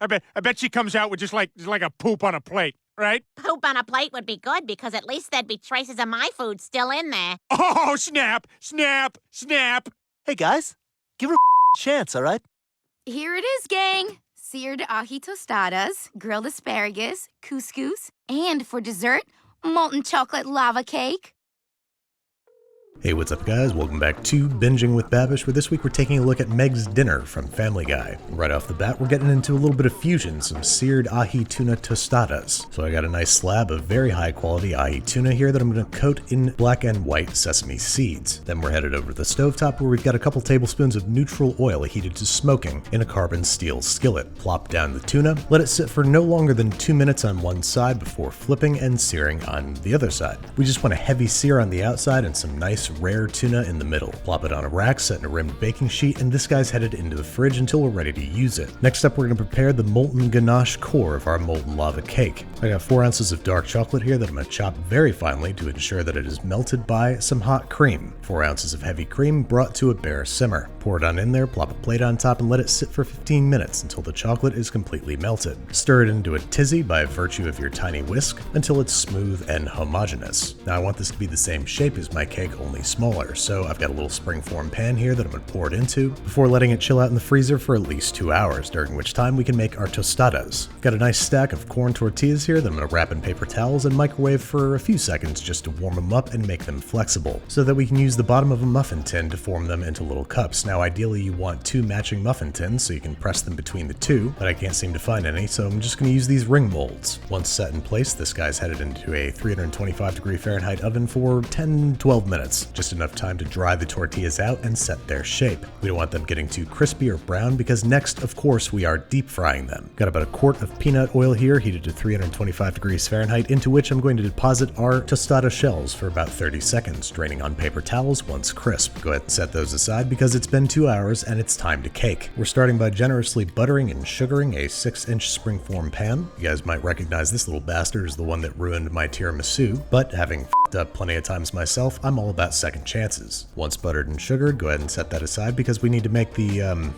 I bet she comes out with just like a poop on a plate, right? Poop on a plate would be good because at least there'd be traces of my food still in there. Oh, snap, snap, snap. Hey guys, give her a chance, all right? Here it is, gang. Seared ahi tostadas, grilled asparagus, couscous, and for dessert, molten chocolate lava cake. Hey, what's up guys? Welcome back to Binging with Babish, where this week we're taking a look at Meg's Dinner from Family Guy. Right off the bat, we're getting into a little bit of fusion, some seared ahi tuna tostadas. So I got a nice slab of very high quality ahi tuna here that I'm going to coat in black and white sesame seeds. Then we're headed over to the stovetop where we've got a couple tablespoons of neutral oil heated to smoking in a carbon steel skillet. Plop down the tuna, let it sit for no longer than 2 minutes on one side before flipping and searing on the other side. We just want a heavy sear on the outside and some nice rare tuna in the middle. Plop it on a rack, set in a rimmed baking sheet, and this guy's headed into the fridge until we're ready to use it. Next up, we're going to prepare the molten ganache core of our molten lava cake. I got 4 ounces of dark chocolate here that I'm going to chop very finely to ensure that it is melted by some hot cream. 4 ounces of heavy cream brought to a bare simmer. Pour it on in there, plop a plate on top, and let it sit for 15 minutes until the chocolate is completely melted. Stir it into a tizzy by virtue of your tiny whisk until it's smooth and homogeneous. Now I want this to be the same shape as my cake, only smaller, so I've got a little springform pan here that I'm going to pour it into before letting it chill out in the freezer for at least 2 hours, during which time we can make our tostadas. Got a nice stack of corn tortillas here that I'm going to wrap in paper towels and microwave for a few seconds just to warm them up and make them flexible, so that we can use the bottom of a muffin tin to form them into little cups. Now ideally you want 2 matching muffin tins so you can press them between the two, but I can't seem to find any, so I'm just going to use these ring molds. Once set in place, this guy's headed into a 325 Fahrenheit oven for 10-12 minutes. Just enough time to dry the tortillas out and set their shape. We don't want them getting too crispy or brown because next, of course, we are deep frying them. Got about a quart of peanut oil here heated to 325 Fahrenheit, into which I'm going to deposit our tostada shells for about 30 seconds, draining on paper towels once crisp. Go ahead and set those aside because it's been 2 hours and it's time to cake. We're starting by generously buttering and sugaring a 6-inch springform pan. You guys might recognize this little bastard as the one that ruined my tiramisu, but having f***ed up plenty of times myself, I'm all about second chances. Once buttered and sugared, go ahead and set that aside because we need to make the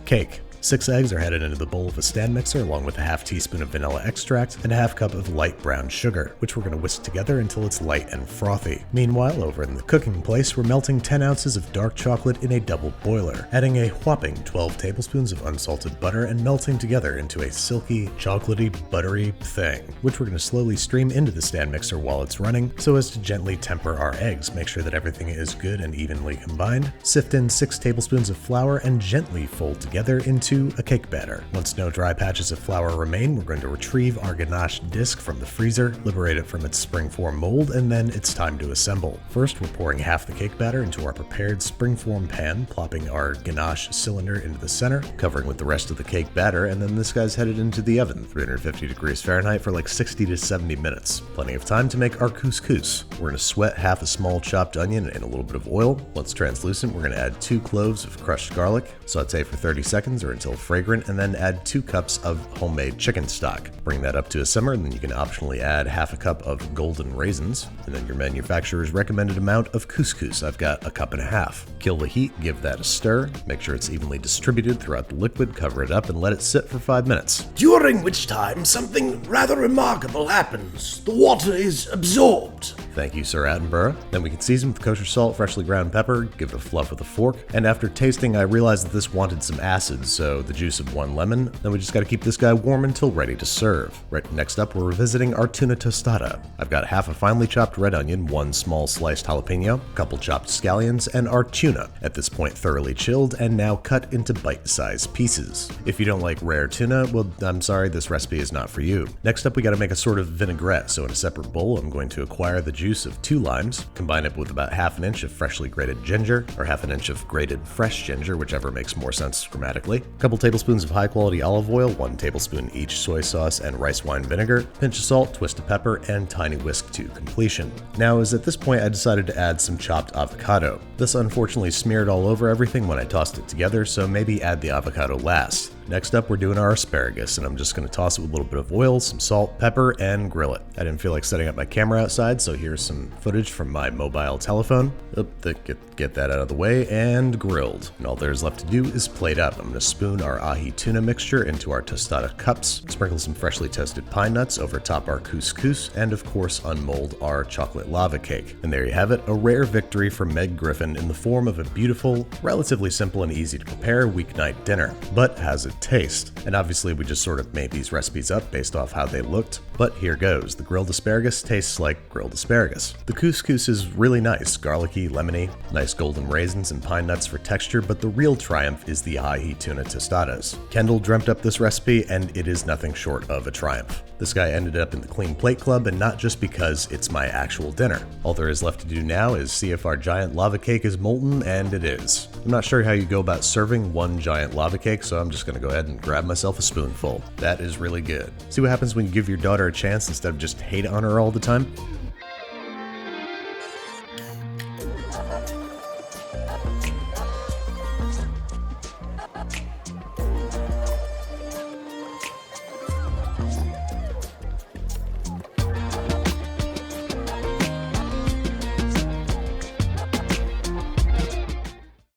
cake. 6 eggs are headed into the bowl of a stand mixer along with a half teaspoon of vanilla extract and a half cup of light brown sugar, which we're going to whisk together until it's light and frothy. Meanwhile, over in the cooking place, we're melting 10 ounces of dark chocolate in a double boiler, adding a whopping 12 tablespoons of unsalted butter and melting together into a silky, chocolatey, buttery thing, which we're going to slowly stream into the stand mixer while it's running so as to gently temper our eggs. Make sure that everything is good and evenly combined. Sift in 6 tablespoons of flour and gently fold together into a cake batter. Once no dry patches of flour remain, we're going to retrieve our ganache disc from the freezer, liberate it from its springform mold, and then it's time to assemble. First, we're pouring half the cake batter into our prepared springform pan, plopping our ganache cylinder into the center, covering with the rest of the cake batter, and then this guy's headed into the oven, 350 Fahrenheit for like 60 to 70 minutes. Plenty of time to make our couscous. We're going to sweat half a small chopped onion in a little bit of oil. Once translucent, we're going to add 2 cloves of crushed garlic, saute for 30 seconds or until fragrant, and then add 2 cups of homemade chicken stock. Bring that up to a simmer, and then you can optionally add half a cup of golden raisins, and then your manufacturer's recommended amount of couscous. I've got 1.5 cups. Kill the heat, give that a stir, make sure it's evenly distributed throughout the liquid, cover it up, and let it sit for 5 minutes. During which time something rather remarkable happens. The water is absorbed. Thank you, Sir Attenborough. Then we can season with kosher salt, freshly ground pepper, give it a fluff with a fork, and after tasting I realized that this wanted some acid, so the juice of 1 lemon. Then we just got to keep this guy warm until ready to serve. Right, next up we're revisiting our tuna tostada. I've got half a finely chopped red onion, 1 small sliced jalapeno, a couple chopped scallions, and our tuna, at this point thoroughly chilled and now cut into bite-sized pieces. If you don't like rare tuna, well, I'm sorry, this recipe is not for you. Next up we got to make a sort of vinaigrette, so in a separate bowl I'm going to acquire the juice of 2 limes, combine it with about half an inch of freshly grated ginger, or half an inch of grated fresh ginger, whichever makes more sense grammatically, a couple tablespoons of high-quality olive oil, 1 tablespoon each soy sauce and rice wine vinegar, pinch of salt, twist of pepper, and tiny whisk to completion. Now, as at this point I decided to add some chopped avocado. This unfortunately smeared all over everything when I tossed it together, so maybe add the avocado last. Next up, we're doing our asparagus, and I'm just going to toss it with a little bit of oil, some salt, pepper, and grill it. I didn't feel like setting up my camera outside, so here's some footage from my mobile telephone. Get that out of the way, and grilled. And all there's left to do is plate up. I'm going to spoon our ahi tuna mixture into our tostada cups, sprinkle some freshly toasted pine nuts over top our couscous, and of course unmold our chocolate lava cake. And there you have it, a rare victory for Meg Griffin in the form of a beautiful, relatively simple and easy to prepare weeknight dinner. But how's it taste? And obviously we just sort of made these recipes up based off how they looked, but here goes. The grilled asparagus tastes like grilled asparagus. The couscous is really nice, garlicky, lemony, nice golden raisins and pine nuts for texture, but the real triumph is the ahi tuna tostadas. Kendall dreamt up this recipe, and it is nothing short of a triumph. This guy ended up in the Clean Plate Club, and not just because it's my actual dinner. All there is left to do now is see if our giant lava cake is molten, and it is. I'm not sure how you go about serving one giant lava cake, so I'm just gonna go ahead and grab myself a spoonful. That is really good. See what happens when you give your daughter a chance instead of just hate on her all the time?